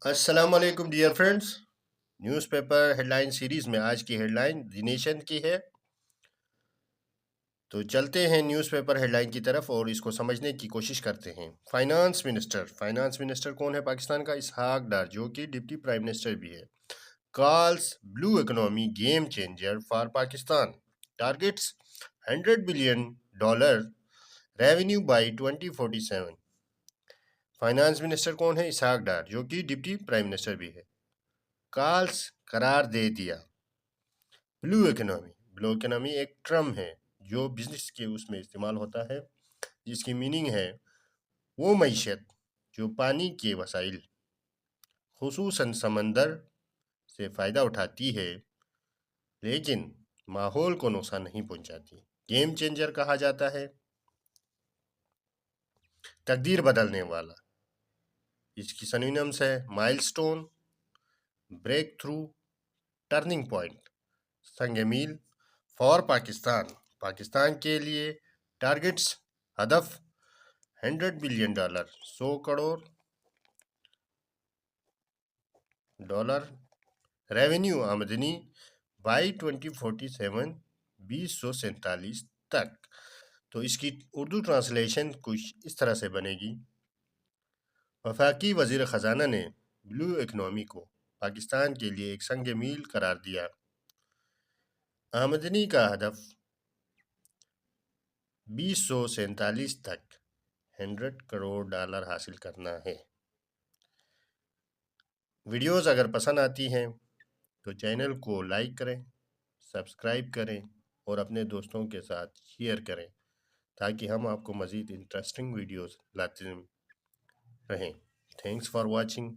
السلام علیکم dear friends, newspaper headline series میں آج کی ہیڈ لائن دی نیشن کی ہے۔ تو چلتے ہیں نیوز پیپر ہیڈ لائن کی طرف اور اس کو سمجھنے کی کوشش کرتے ہیں۔ فائنانس منسٹر کون ہے پاکستان کا؟ اسحاق ڈار، جو کہ ڈپٹی پرائم منسٹر بھی ہے۔ Calls blue economy game changer for Pakistan, targets $100 billion revenue by 2047۔ Finance minister کون ہے؟ اسحاق ڈار، جو کہ ڈپٹی پرائم منسٹر بھی ہے۔ کالز قرار دے دیا۔ بلو اکنامی ایک ٹرم ہے جو بزنس کے اس میں استعمال ہوتا ہے، جس کی میننگ ہے وہ معیشت جو پانی کے وسائل خصوصاً سمندر سے فائدہ اٹھاتی ہے لیکن ماحول کو نقصان نہیں پہنچاتی۔ گیم چینجر کہا جاتا ہے تقدیر بدلنے والا۔ اس کی سنونیمز ہے مائل stone, break through, turning point. سنگ میل فار پاکستان کے لیے ٹارگٹس، ہدف $100 بلین، $100 کروڑ، ریونیو آمدنی بائی 2047، 2047 تک۔ تو اس کی اردو ٹرانسلیشن کچھ اس طرح سے بنے گی۔ وفاقی وزیر خزانہ نے بلو اکنامی کو پاکستان کے لیے ایک سنگ میل قرار دیا۔ آمدنی کا ہدف 2047 تک $100 کروڑ حاصل کرنا ہے۔ ویڈیوز اگر پسند آتی ہیں تو چینل کو لائک کریں، سبسکرائب کریں اور اپنے دوستوں کے ساتھ شیئر کریں تاکہ ہم آپ کو مزید انٹرسٹنگ ویڈیوز لاتے رہیں۔ Thanks for watching.